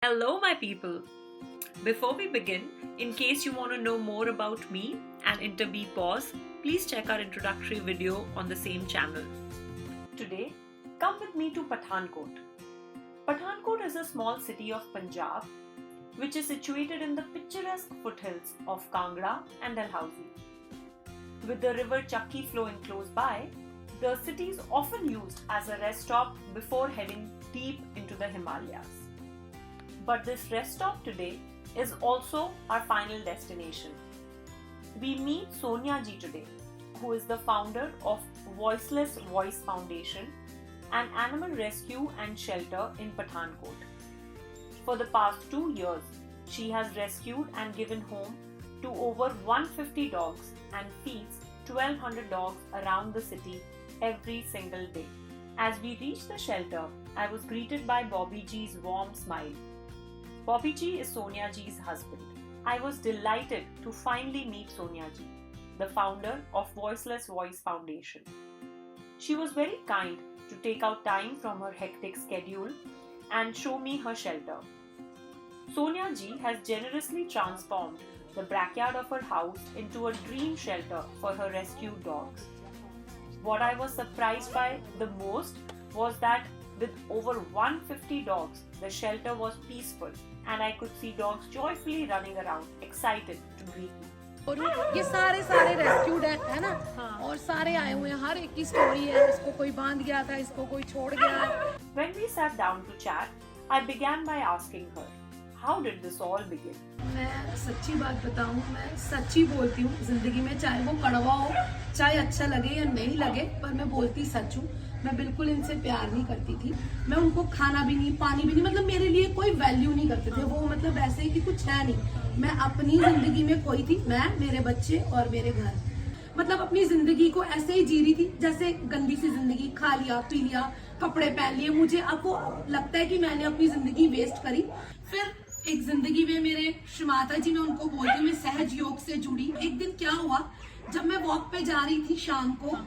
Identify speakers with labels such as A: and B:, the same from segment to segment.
A: Hello, my people. Before we begin, in case you want to know more about me and Interbeat Pause, please check our introductory video on the same channel. Today, come with me to Pathankot. Pathankot is a small city of Punjab which is situated in the picturesque foothills of Kangra and Dalhousie. With the river Chakki flowing close by, the city is often used as a rest stop before heading deep into the Himalayas. But this rest stop today is also our final destination. We meet Sonia ji today, who is the founder of Voiceless Voice Foundation, an animal rescue and shelter in Pathankot. For the past 2 years, she has rescued and given home to over 150 dogs and feeds 1200 dogs around the city every single day. As we reached the shelter, I was greeted by Bobby G's warm smile. Bobby G is Sonia G's husband. I was delighted to finally meet Sonia G, the founder of Voiceless Voice Foundation. She was very kind to take out time from her hectic schedule and show me her shelter. Sonia Ji has generously transformed the backyard of her house into a dream shelter for her rescued dogs. What I was surprised by the most was that with over 150 dogs, the shelter was peaceful and I could see dogs joyfully running around, excited to greet me.
B: और ये सारे rescued है ना। और सारे आए हुए हैं, हर एक की स्टोरी है। इसको कोई बांध गया था, इसको कोई छोड़ गया।
A: When we sat down to chat, I began by asking her, how did this all begin?
B: मैं सच्ची बात बताऊं, मैं सच्ची बोलती हूँ जिंदगी में, चाहे वो कड़वा हो, चाहे अच्छा लगे या नहीं लगे, पर मैं बोलती सच हूँ। मैं बिल्कुल इनसे प्यार नहीं करती थी। मैं उनको खाना भी नहीं, पानी भी नहीं, मतलब मेरे लिए कोई वैल्यू नहीं करते थे वो, मतलब ऐसे ही कि कुछ है नहीं। मैं अपनी जिंदगी में खोई थी, मैं, मेरे बच्चे और मेरे घर। मतलब अपनी जिंदगी को ऐसे ही जी रही थी जैसे गंदी सी जिंदगी, खा लिया पी लिया, कपड़े पहन लिए। मुझे अब वो लगता है कि मैंने अपनी जिंदगी वेस्ट करी। फिर एक जिंदगी में मेरे श्रीमाता जी, मैं उनको बोलती हूँ, मैं सहज योग से जुड़ी। एक दिन क्या हुआ, जब मैं वॉक पे जा रही थी शाम को,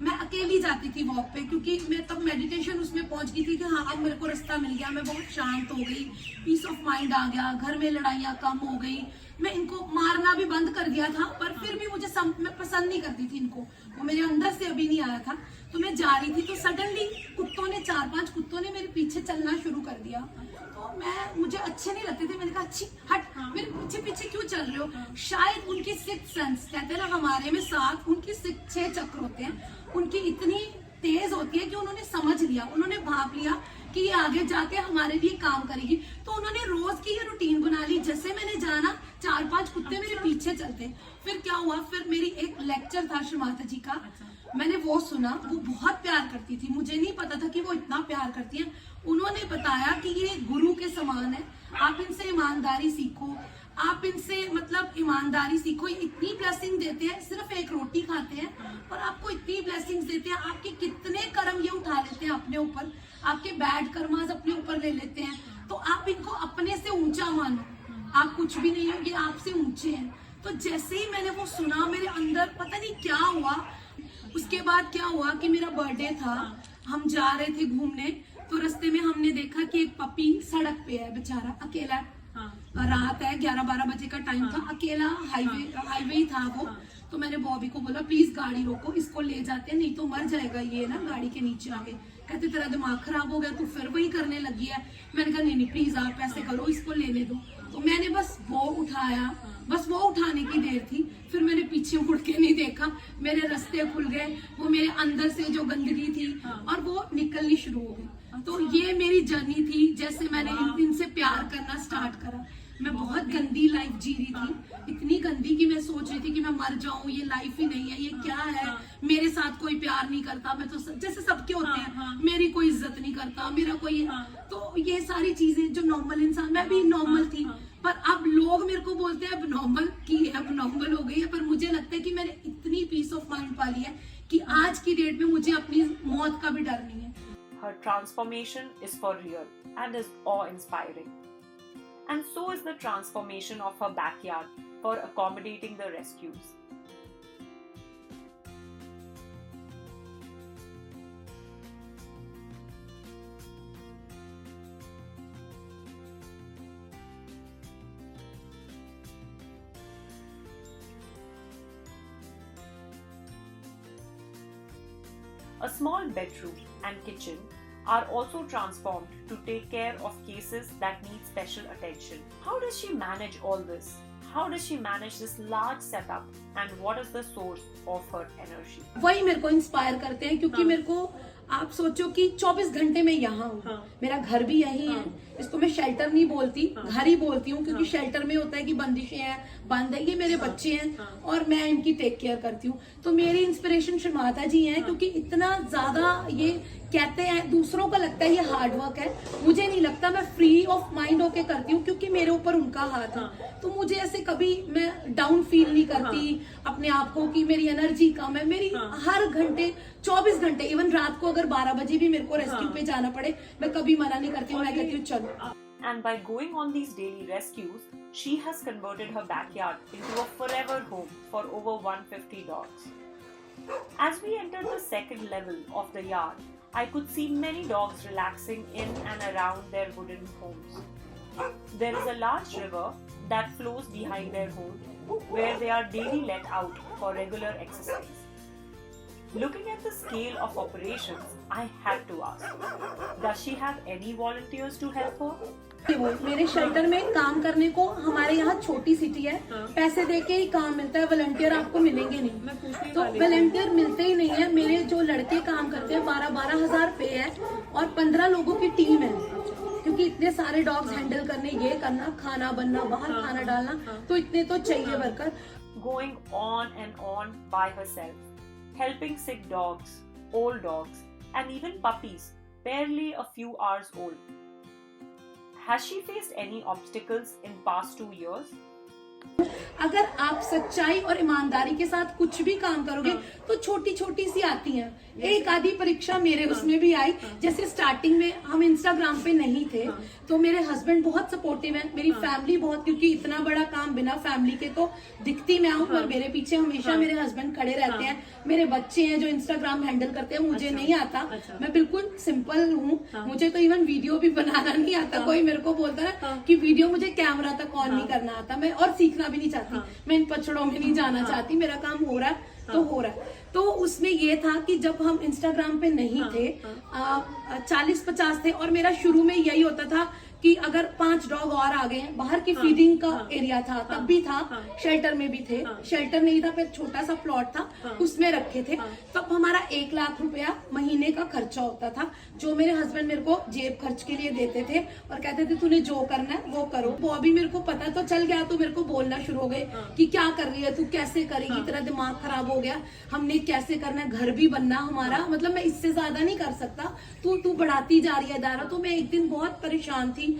B: मैं अकेली जाती थी वॉक पे, क्योंकि मैं तब मेडिटेशन उसमें पहुंच गई थी कि हाँ अब मेरे को रास्ता मिल गया, मैं बहुत शांत हो गई, पीस ऑफ माइंड आ गया, घर में लड़ाइयाँ कम हो गई, मैं इनको मारना भी बंद कर दिया था। पर फिर भी मुझे मैं पसंद नहीं करती थी इनको, वो मेरे अंदर से अभी नहीं आया था। तो मैं जा रही थी, तो सडनली कुत्तों ने, 4-5 कुत्तों ने मेरे पीछे चलना शुरू कर दिया। तो मुझे अच्छे नहीं लगते थे। मैंने कहा अच्छी हट, मेरे पीछे पीछे क्यों चल रहे हो। शायद उनकी 6th सेंस, कहते हैं ना हमारे में 7, उनकी 6 चक्र होते हैं, उनकी इतनी तेज होती है कि उन्होंने समझ लिया, उन्होंने भाप लिया कि ये आगे जाके हमारे लिए काम करेगी। तो उन्होंने रोज की ये रूटीन बना ली, जैसे मैंने जाना 4-5 कुत्ते मेरे पीछे चलते। फिर क्या हुआ, फिर मेरी एक लेक्चर था श्रीमाता जी का, मैंने वो सुना। वो बहुत प्यार करती थी, मुझे नहीं पता था कि वो इतना प्यार करती है। उन्होंने बताया कि ये गुरु के समान है, आप इनसे ईमानदारी सीखो, आप इनसे मतलब ईमानदारी सीखो। इतनी ब्लेसिंग देते हैं, सिर्फ एक रोटी खाते हैं और आपको इतनी ब्लेसिंग्स देते हैं। आपके कितने कर्म ये उठा लेते हैं अपने ऊपर, आपके बैड कर्मास अपने ऊपर ले लेते हैं। तो आप इनको अपने से ऊंचा मानो, आप कुछ भी नहीं हो, ये आपसे ऊंचे हैं। तो जैसे ही मैंने वो सुना, मेरे अंदर पता नहीं क्या हुआ। उसके बाद क्या हुआ कि मेरा बर्थडे था, हम जा रहे थे घूमने, तो रास्ते में हमने देखा कि एक पपी सड़क पे है, बेचारा अकेला। रात है, 11-12 बजे का टाइम था, अकेला हाईवे ही था वो। तो मैंने बॉबी को बोला प्लीज गाड़ी रोको, इसको ले जाते हैं, नहीं तो मर जाएगा ये ना गाड़ी के नीचे आके। कहते तेरा दिमाग खराब हो गया, तू फिर वही करने लगी है। मैंने कहा नहीं प्लीज आप ऐसे करो, इसको लेने दो। तो मैंने बस वो उठाया, बस वो उठाने की देर थी। फिर मैंने पीछे मुड़ के नहीं देखा, मेरे रास्ते खुल गए, वो मेरे अंदर से जो गंदगी थी और वो निकलनी शुरू हो गई। तो ये मेरी जर्नी थी, जैसे मैंने इनसे प्यार करना स्टार्ट करा। मैं बहुत गंदी लाइफ जी रही थी, इतनी गंदी कि मैं सोच रही थी कि मैं मर जाऊं, ये लाइफ ही नहीं है, ये क्या है, मेरे साथ कोई प्यार नहीं करता, मैं तो जैसे सबके होते हैं, मेरी कोई इज्जत नहीं करता, मेरा कोई। तो ये सारी चीजें जो नॉर्मल इंसान, मैं भी नॉर्मल थी, पर अब लोग मेरे को बोलते हैं अब नॉर्मल की, अब नॉर्मल हो गई है। पर मुझे लगता है कि मैंने इतनी पीस ऑफ माइंड पाली है कि आज की डेट में मुझे अपनी मौत का भी डर नहीं है।
A: Her transformation is for real and is awe-inspiring. And so is the transformation of her backyard for accommodating the rescues. A small bedroom and kitchen are also transformed to take care of cases that need special attention. How does she manage all this? How does she manage this large setup and what is the source of her energy?
B: वही मेरे को inspire करते हैं क्योंकि मेरे को आप सोचो कि 24 घंटे मैं यहाँ हूँ, मेरा घर भी यही है। इसको मैं शेल्टर नहीं बोलती, घर ही बोलती हूँ क्योंकि शेल्टर में होता है कि बंदिशें हैं, बंद है, ये मेरे बच्चे हैं और मैं इनकी टेक केयर करती हूँ। तो मेरी इंस्पिरेशन श्री माता जी हैं क्योंकि इतना ज्यादा ये कहते हैं, दूसरों को लगता है ये हार्ड वर्क है, मुझे नहीं लगता। मैं फ्री ऑफ माइंड होके करती हूँ क्योंकि मेरे ऊपर उनका हाथ है। तो मुझे ऐसे कभी मैं डाउन फील नहीं करती अपने आप को कि मेरी एनर्जी कम है। मेरी हर घंटे 24 घंटे, इवन रात को अगर 12 बजे भी मेरे को रेस्क्यू पे जाना पड़े, मैं कभी मना नहीं करती हूँ, मैं कहती हूँ चलो।
A: And by going on these daily rescues, she has converted her backyard into a forever home for over 150 dogs. As we entered the second level of the yard, I could see many dogs relaxing in and around their wooden homes. There is a large river that flows behind their home where they are daily let out for regular exercise. Looking at the scale of operations, I had to ask, does she have any volunteers to help her?
B: मेरे shelter में काम करने को, हमारे यहाँ छोटी city है, पैसे दे के ही काम मिलता है, वॉलंटियर आपको मिलेंगे नहीं। तो वॉलंटियर मिलते ही नहीं है। मेरे जो लड़के काम करते हैं 12-12 हजार पे है और 15 लोगों की टीम है क्योंकि इतने सारे डॉग्स हैंडल करने, ये करना, खाना बनना, बाहर खाना डालना, तो इतने तो चाहिए worker.
A: Going on by herself, helping sick dogs, old dogs, and even puppies, barely a few hours old. Has she faced any obstacles in past 2 years?
B: अगर आप सच्चाई और ईमानदारी के साथ कुछ भी काम करोगे तो छोटी छोटी सी आती हैं। एक आधी परीक्षा मेरे उसमें भी आई। जैसे स्टार्टिंग में हम इंस्टाग्राम पे नहीं थे तो मेरे हस्बैंड बहुत सपोर्टिव हैं, मेरी फैमिली बहुत, क्योंकि इतना बड़ा काम बिना फैमिली के तो दिखती मैं हूँ पर मेरे पीछे हमेशा मेरे हस्बैंड खड़े रहते हैं। मेरे बच्चे हैं जो इंस्टाग्राम हैंडल करते हैं, मुझे नहीं आता, मैं बिल्कुल सिंपल हूँ, मुझे तो इवन वीडियो भी बनाना नहीं आता। कोई मेरे को बोलता है कि वीडियो मुझे कैमरा तक ऑन नहीं करना आता, मैं और सीखना भी नहीं चाहती, मैं इन पछड़ों में नहीं जाना चाहती, मेरा काम हो रहा है तो हो रहा है। तो उसमें ये था कि जब हम इंस्टाग्राम पे नहीं थे, 40-50 थे और मेरा शुरू में यही होता था कि अगर 5 डॉग और आ गए हैं, बाहर की फीडिंग का एरिया था, तब भी था, शेल्टर में भी थे, शेल्टर नहीं था, फिर छोटा सा प्लॉट था उसमें रखे थे। तब हमारा 1 लाख रुपया महीने का खर्चा होता था जो मेरे हस्बैंड मेरे को जेब खर्च के लिए देते थे और कहते थे तूने जो करना है वो करो। वो अभी मेरे को पता तो चल गया तो मेरे को बोलना शुरू हो गए कि क्या कर रही है तू, कैसे करेगी, तेरा दिमाग खराब हो गया, हमने कैसे करना है, घर भी बनना हमारा, मतलब मैं इससे ज्यादा नहीं कर सकता, तू बढ़ाती जा रही है दायरा। तो मैं एक दिन बहुत परेशान थी,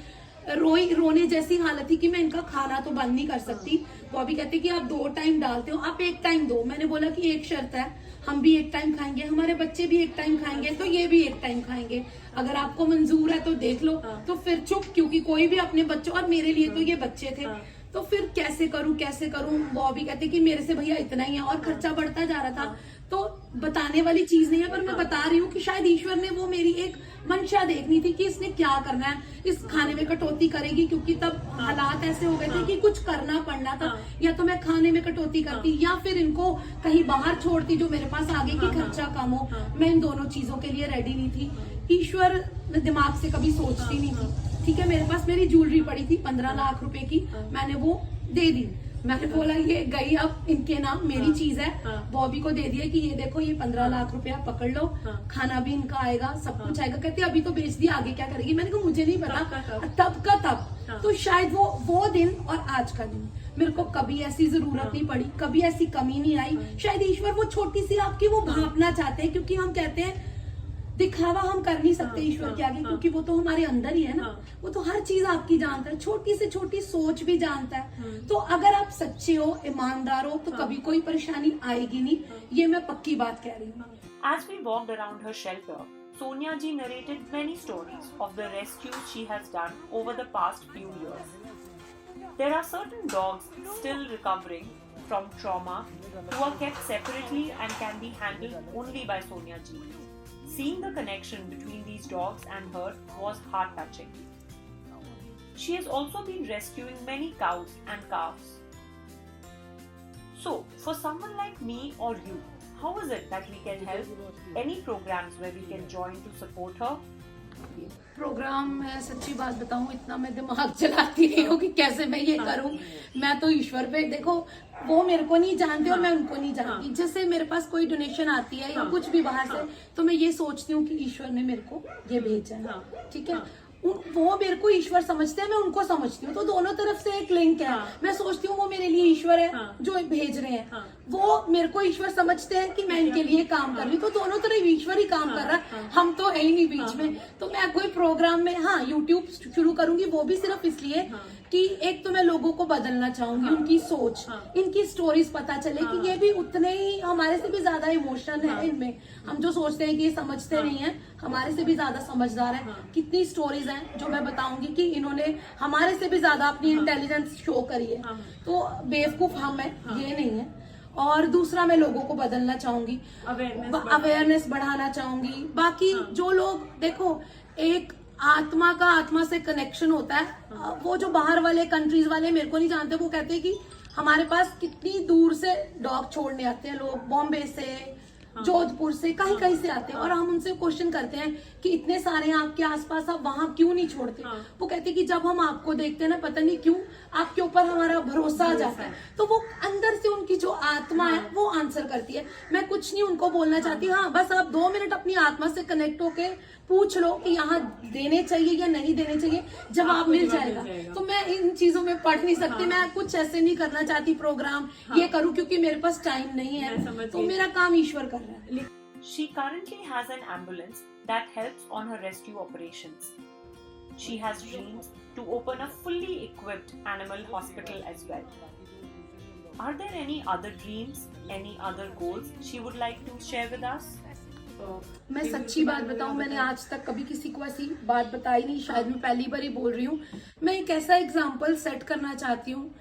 B: रोने जैसी हालत थी कि मैं इनका खाना तो बंद नहीं कर सकती। वो अभी कहते कि आप 2 टाइम डालते हो, आप 1 टाइम दो। मैंने बोला कि एक शर्त है, हम भी 1 टाइम खाएंगे, हमारे बच्चे भी 1 टाइम खाएंगे, तो ये भी 1 टाइम खाएंगे, अगर आपको मंजूर है तो देख लो। तो फिर चुप, क्योंकि कोई भी अपने बच्चों, और मेरे लिए तो ये बच्चे थे, तो फिर कैसे करूं। वो भी कहते कि मेरे से भैया इतना ही है और खर्चा बढ़ता जा रहा था। तो बताने वाली चीज नहीं है पर मैं बता रही हूँ कि शायद ईश्वर ने वो मेरी एक मंशा देखनी थी कि इसने क्या करना है, इस खाने में कटौती करेगी, क्योंकि तब हालात ऐसे हो गए थे कि कुछ करना पड़ना था। या तो मैं खाने में कटौती करती या फिर इनको कहीं बाहर छोड़ती जो मेरे पास आगे की खर्चा कम हो। मैं इन दोनों चीजों के लिए रेडी नहीं थी। ईश्वर दिमाग से कभी सोचती नहीं थी। ठीक है, मेरे पास मेरी ज्वेलरी पड़ी थी 15 लाख रुपए की, मैंने वो दे दी। मैंने बोला ये गई अब इनके नाम, मेरी चीज है, बॉबी को दे दिया कि ये देखो ये 15 लाख रुपया पकड़ लो, खाना भी इनका आएगा, सब कुछ आएगा। कहते अभी तो बेच दिया, आगे क्या करेगी। मैंने कहा मुझे नहीं पता, तब का तब। तो शायद वो दिन और आज का दिन मेरे को कभी ऐसी जरूरत नहीं पड़ी, कभी ऐसी कमी नहीं आई। शायद ईश्वर वो छोटी सी आपकी वो भावना चाहते हैं, क्योंकि हम कहते हैं दिखावा हम कर नहीं सकते ईश्वर के आगे, क्योंकि वो तो हमारे अंदर ही है ना। वो तो हर चीज आपकी जानता है, छोटी से छोटी सोच भी जानता है। तो अगर आप सच्चे हो, ईमानदार हो, तो कभी कोई परेशानी आएगी नहीं, ये मैं पक्की बात कह रही हूँ।
A: As we walked around her shelter, Sonia ji narrated many stories of the rescues she has done over the past few years. There are certain dogs still recovering from trauma who are kept separately and can be handled only by Sonia ji. Seeing the connection between these dogs and her was heart-touching. She has also been rescuing many cows and calves. So, for someone like me or you, how is it that we can help? Any programs where we can join to support her?
B: Programme, मैं सच्ची बात बताऊं, इतना मैं दिमाग चलाती नहीं हूँ कि कैसे मैं ये करूं। मैं तो ईश्वर पे, देखो वो मेरे को नहीं जानते और मैं उनको नहीं जानती। जैसे मेरे पास कोई डोनेशन आती है या कुछ भी बाहर से, तो मैं ये सोचती हूँ कि ईश्वर ने मेरे को ये भेजा है, ठीक है। वो मेरे को ईश्वर समझते हैं, मैं उनको समझती हूँ, तो दोनों तरफ से एक लिंक है। मैं सोचती हूँ वो मेरे लिए ईश्वर है जो भेज रहे हैं, वो मेरे को ईश्वर समझते हैं कि मैं इनके लिए काम कर रही हूँ, तो दोनों तरफ ईश्वर ही काम कर रहा है, हम तो है ही नहीं बीच में। तो मैं कोई प्रोग्राम में, हाँ, यूट्यूब शुरू करूंगी, वो भी सिर्फ इसलिए कि एक तो मैं लोगों को बदलना चाहूंगी, उनकी सोच, इनकी स्टोरीज पता चले कि ये भी उतने ही, हमारे से भी ज्यादा इमोशन है इनमें। हम जो सोचते हैं कि ये समझते नहीं है, हमारे से भी ज्यादा समझदार है। कितनी स्टोरीज हैं जो मैं बताऊंगी कि इन्होंने हमारे से भी ज्यादा अपनी इंटेलिजेंस शो करी है। तो बेवकूफ हम है, ये नहीं है। और दूसरा, मैं लोगों को बदलना चाहूंगी, अवेयरनेस बढ़ाना चाहूंगी। बाकी जो लोग, देखो, एक आत्मा का आत्मा से कनेक्शन होता है। वो जो बाहर वाले कंट्रीज वाले मेरे को नहीं जानते, वो कहते हैं कि हमारे पास कितनी दूर से डॉग छोड़ने आते हैं लोग, बॉम्बे से, जोधपुर से, कहीं कहीं से आते हैं, और हम उनसे क्वेश्चन करते हैं कि इतने सारे आपके आसपास, आप वहां क्यों नहीं छोड़ते? वो कहते हैं कि जब हम आपको देखते हैं ना, पता नहीं क्यों आपके ऊपर हमारा भरोसा आ जाता है। तो वो अंदर से उनकी जो आत्मा है वो आंसर करती है। मैं कुछ नहीं उनको बोलना चाहती, हाँ, बस आप 2 मिनट अपनी आत्मा से कनेक्ट होके पूछ लो कि यहाँ देने चाहिए या नहीं देने चाहिए, जवाब मिल जाएगा। तो मैं इन चीजों में पढ़ नहीं सकती, मैं कुछ ऐसे नहीं करना चाहती प्रोग्राम ये करूँ, क्योंकि मेरे पास टाइम नहीं है। तो मेरा काम ईश्वर कर रहा है।
A: She currently has an ambulance that helps on her rescue operations. She has dreams to open a fully equipped animal hospital as well. Are there any other dreams, any other goals she would like to share with us?
B: मैं सच्ची बात बताऊं, मैंने आज तक कभी किसी को ऐसी बात बताई नहीं, शायद मैं पहली बार ही बोल रही हूँ। मैं एक ऐसा एग्जाम्पल सेट करना चाहती हूँ,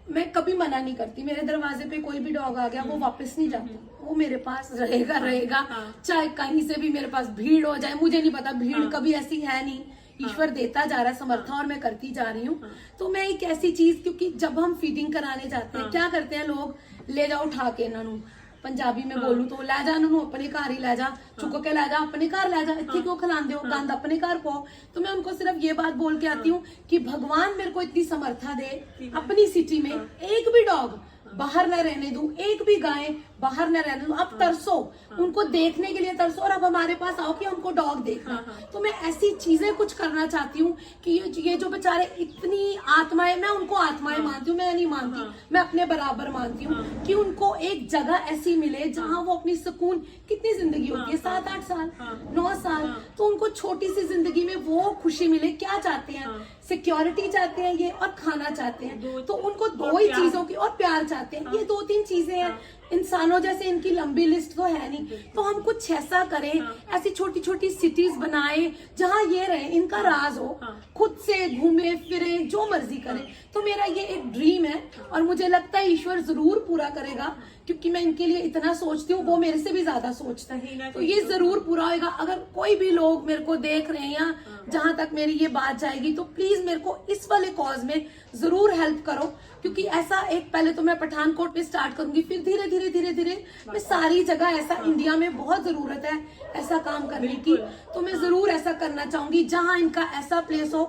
B: मैं कभी मना नहीं करती। मेरे दरवाजे पे कोई भी डॉग आ गया, वो वापस नहीं जाता, वो मेरे पास रहेगा। चाहे कहीं से भी मेरे पास भीड़ हो जाए, मुझे नहीं पता, भीड़ कभी ऐसी है नहीं, ईश्वर देता जा रहा है समर्थन, और मैं करती जा रही हूँ। तो मैं एक ऐसी चीज, क्योंकि जब हम फीडिंग कराने जाते हैं, क्या करते हैं लोग, ले जाओ उठा के इन्हों, पंजाबी में बोलूं तो लै जा इन्हों अपने घर ही लै जा, चुक के लै जा अपने घर लै जा, इतने क्यों खिलाते हो, गंद अपने घर पाओ। तो मैं उनको सिर्फ ये बात बोल के आती हूँ कि भगवान मेरे को इतनी समर्था दे, अपनी सिटी में एक भी डॉग बाहर न रहने दूं, एक भी गाय बाहर न रहने दूं। अब तरसो, उनको देखने के लिए तरसो, और अब हमारे पास आओ कि हमको डॉग देखना। तो मैं ऐसी चीजें कुछ करना चाहती हूँ कि ये जो बेचारे इतनी आत्माएं, मैं उनको आत्माएं मानती हूँ, मैं नहीं मानती, मैं अपने बराबर मानती हूँ कि उनको एक जगह ऐसी मिले जहाँ वो अपनी सुकून, कितनी जिंदगी होती है, 7-8 साल, 9 साल, तो उनको छोटी सी जिंदगी में वो खुशी मिले। क्या चाहते हैं, सिक्योरिटी चाहते हैं ये, और खाना चाहते हैं। तो उनको 2 ही चीजों की, और प्यार चाहते हैं, ये 2-3 चीजें हैं। इंसानों जैसे इनकी लंबी लिस्ट तो है नहीं, तो हम कुछ ऐसा करें, ऐसी छोटी छोटी सिटीज बनाए जहाँ ये रहे, इनका राज हो, खुद से घूमे फिरे, जो मर्जी करें। तो मेरा ये एक ड्रीम है, और मुझे लगता है ईश्वर जरूर पूरा करेगा, क्योंकि मैं इनके लिए इतना सोचती हूँ, वो मेरे से भी ज्यादा सोचता है, तो ये जरूर पूरा होगा। अगर कोई भी लोग मेरे को देख रहे हैं, या जहां तक मेरी ये बात जाएगी, तो प्लीज मेरे को इस वाले कॉज में जरूर हेल्प करो, क्योंकि ऐसा एक, पहले तो मैं पठानकोट में स्टार्ट करूंगी, फिर धीरे धीरे मैं सारी जगह, ऐसा इंडिया में बहुत जरूरत है ऐसा काम करने की। तो मैं जरूर ऐसा करना चाहूंगी जहां इनका ऐसा प्लेस हो,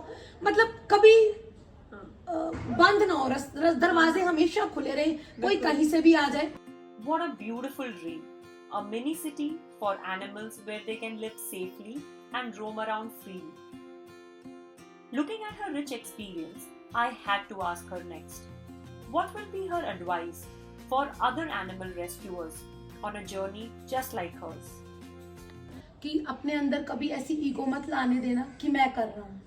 B: मतलब कभी बंद ना हो, दरवाजे हमेशा खुले रहे, कोई कहीं से भी आ जाए।
A: What a beautiful dream. A mini city for animals where they can live safely and roam around freely. Looking at her rich experience, I had to ask her next. What will be her advice for other animal rescuers on a journey just like hers?
B: कि अपने अंदर कभी ऐसी ego मत लाने देना कि मैं कर रहा हूँ,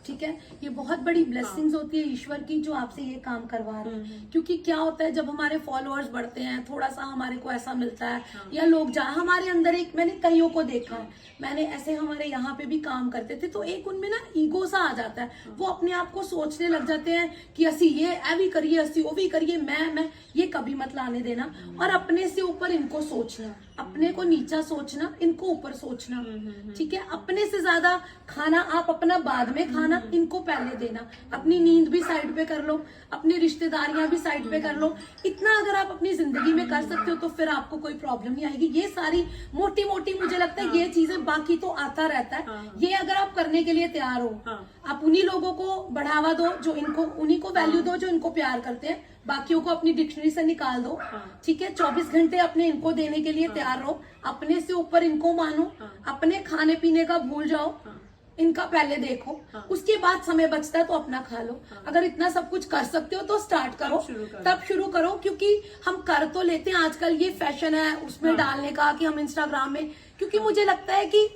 B: ठीक है। ये बहुत बड़ी ब्लेसिंग्स होती है ईश्वर की, जो आपसे ये काम करवा रहे हैं। क्योंकि क्या होता है, जब हमारे फॉलोअर्स बढ़ते हैं, थोड़ा सा हमारे को ऐसा मिलता है, या लोग हमारे अंदर एक, मैंने कईयों को देखा है, मैंने ऐसे हमारे यहाँ पे भी काम करते थे, तो एक उनमें ना ईगो सा आ जाता है, वो अपने आप को सोचने लग जाते हैं कि असी ये भी करिए, असी वो भी करिए, मैं ये कभी मत लाने देना। और अपने से ऊपर इनको सोचना, अपने को नीचा सोचना, इनको ऊपर सोचना, ठीक है। अपने से ज्यादा खाना आप अपना बाद में खाना, इनको पहले देना। अपनी नींद भी साइड पे कर लो, अपनी रिश्तेदारियां भी साइड पे कर लो। इतना अगर आप अपनी जिंदगी में कर सकते हो तो फिर आपको कोई प्रॉब्लम नहीं आएगी। ये सारी मोटी मोटी मुझे लगता है ये चीजें, बाकी तो आता रहता है। ये अगर आप करने के लिए तैयार हो, आप उन्हीं लोगों को बढ़ावा दो जो इनको, उन्हीं को वैल्यू दो जो इनको प्यार करते हैं, बाकियों को अपनी डिक्शनरी से निकाल दो। ठीक है, 24 घंटे अपने इनको देने के लिए तैयार रहो, अपने से ऊपर इनको मानो, अपने खाने पीने का भूल जाओ, इनका पहले देखो, उसके बाद समय बचता है तो अपना खा लो। अगर इतना सब कुछ कर सकते हो तो स्टार्ट करो, तब शुरू करो। क्योंकि हम कर तो लेते हैं, आजकल ये फैशन है उसमें डालने का कि हम इंस्टाग्राम में, क्योंकि मुझे लगता है कि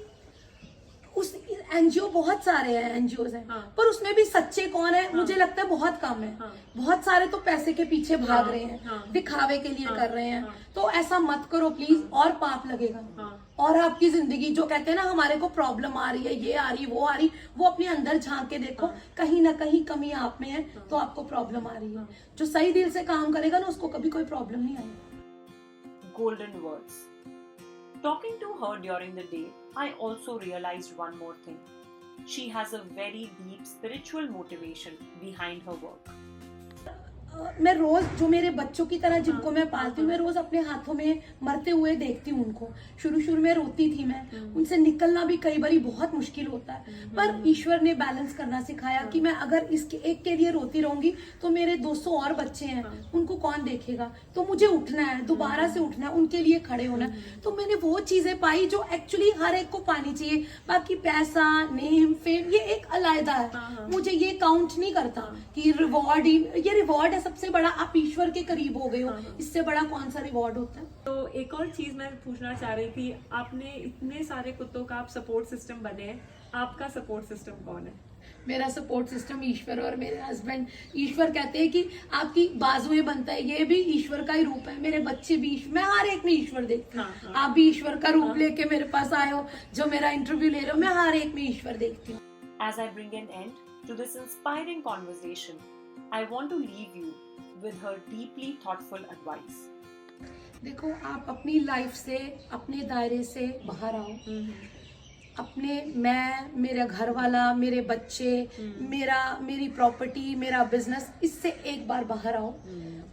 B: उस एनजीओ, बहुत सारे हैं एनजीओ हैं, पर उसमें भी सच्चे कौन है मुझे लगता है बहुत कम है। बहुत सारे तो पैसे के पीछे भाग रहे हैं, दिखावे के लिए कर रहे हैं। तो ऐसा मत करो प्लीज, और पाप लगेगा। और आपकी जिंदगी, जो कहते हैं ना हमारे को प्रॉब्लम आ रही है, ये आ रही वो आ रही, वो अपने अंदर झांक के देखो, कहीं ना कहीं कमी आप में है तो आपको प्रॉब्लम आ रही है। जो सही दिल से काम करेगा ना उसको कभी कोई प्रॉब्लम नहीं आएगी।
A: Golden words. Talking to her during the day, I also realized one more thing. She has a very deep spiritual motivation behind her work.
B: मैं रोज, जो मेरे बच्चों की तरह जिनको मैं पालती हूँ, मैं रोज अपने हाथों में मरते हुए देखती हूँ उनको। शुरू में रोती थी मैं, उनसे निकलना भी कई बार बहुत मुश्किल होता है, पर ईश्वर ने बैलेंस करना सिखाया कि मैं अगर इसके एक के लिए रोती रहूंगी तो मेरे 200 और बच्चे हैं, उनको कौन देखेगा। तो मुझे उठना है, दोबारा से उठना है, उनके लिए खड़े होना है। तो मैंने वो चीजें पाई जो एक्चुअली हर एक को पानी चाहिए। बाकी पैसा, नेम, फेम, ये एक अलग है, मुझे ये काउंट नहीं करता कि रिवॉर्ड ही, ये रिवॉर्ड है सबसे बड़ा। आप ईश्वर के करीब हो गए हो, इससे बड़ा कौन सा रिवॉर्ड होता है।
C: तो एक और चीज मैं पूछना चाह रही थी, आपने इतने सारे कुत्तों का आप सपोर्ट सिस्टम बने हैं, आपका सपोर्ट सिस्टम कौन है?
B: मेरा सपोर्ट सिस्टम ईश्वर और मेरे हस्बैंड। ईश्वर कहते हैं कि आपकी बाजुएं बनता है, ये भी ईश्वर का ही रूप है। मेरे बच्चे भी ईश्वर, मैं हर एक में ईश्वर देखती हूँ। आप भी ईश्वर का रूप लेके मेरे पास आए हो, जो मेरा इंटरव्यू ले रहे हो, मैं हर एक में ईश्वर देखती हूँ।
A: As I bring an end to this inspiring conversation, I want to leave you with her deeply thoughtful advice.
B: देखो, आप अपनी लाइफ से, अपने दायरे से बाहर आओ। अपने, मैं, मेरा घर वाला, मेरे बच्चे, मेरी प्रॉपर्टी, मेरा बिजनेस, इससे एक बार बाहर आओ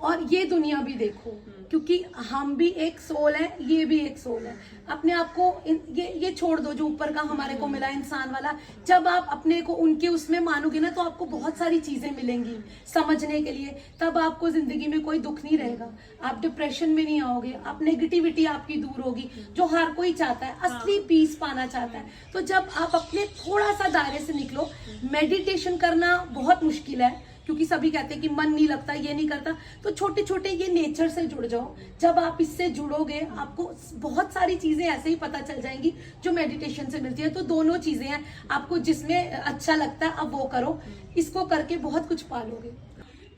B: और ये दुनिया भी देखो। क्योंकि हम भी एक सोल है, ये भी एक सोल है। अपने आप को ये छोड़ दो जो ऊपर का हमारे को मिला इंसान वाला। जब आप अपने को उनके उसमें मानोगे ना तो आपको बहुत सारी चीजें मिलेंगी समझने के लिए। तब आपको जिंदगी में कोई दुख नहीं रहेगा, आप डिप्रेशन में नहीं आओगे, आप नेगेटिविटी आपकी दूर होगी, जो हर कोई चाहता है, असली पीस पाना चाहता है। तो जब आप अपने थोड़ा सा दायरे से निकलो, मेडिटेशन करना बहुत मुश्किल है क्योंकि सभी कहते हैं कि मन नहीं लगता, ये नहीं करता, तो छोटे छोटे ये नेचर से जुड़ जाओ। जब आप इससे जुड़ोगे आपको बहुत सारी चीजें ऐसे ही पता चल जाएंगी जो मेडिटेशन से मिलती है। तो दोनों चीजें हैं, आपको जिसमें अच्छा लगता है अब वो करो, इसको करके बहुत कुछ पालोगे।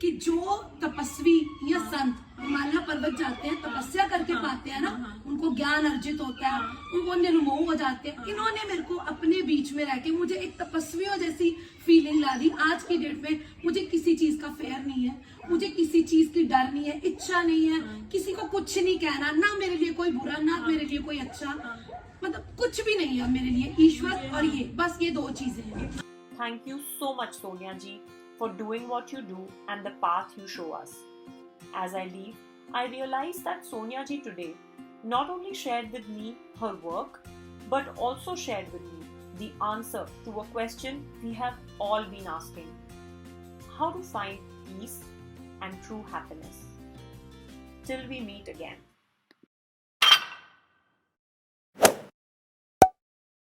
B: कि जो तपस्वी या संत हिमालय पर्वत जाते हैं, तपस्या करके पाते हैं ना, उनको ज्ञान अर्जित होता है, उनको निर्मोह हो जाते हैं। इन्होंने मेरे को अपने बीच में रह के मुझे एक तपस्वियों जैसी फीलिंग ला दी। आज की डेट में मुझे किसी चीज का फेयर नहीं है, मुझे किसी चीज की डर नहीं है, इच्छा नहीं है, किसी को कुछ नहीं कहना, ना मेरे लिए कोई बुरा, ना मेरे लिए कोई अच्छा, मतलब कुछ भी नहीं है मेरे लिए। ईश्वर और ये, बस ये दो चीजें हैं।
A: Thank you so much, Sonia ji, for doing what you do and the path you show us. As I leave, I realized that Sonia ji today not only shared with me her work, but also shared with me the answer to a question we have all been asking: how to find peace and true happiness. Till we meet again.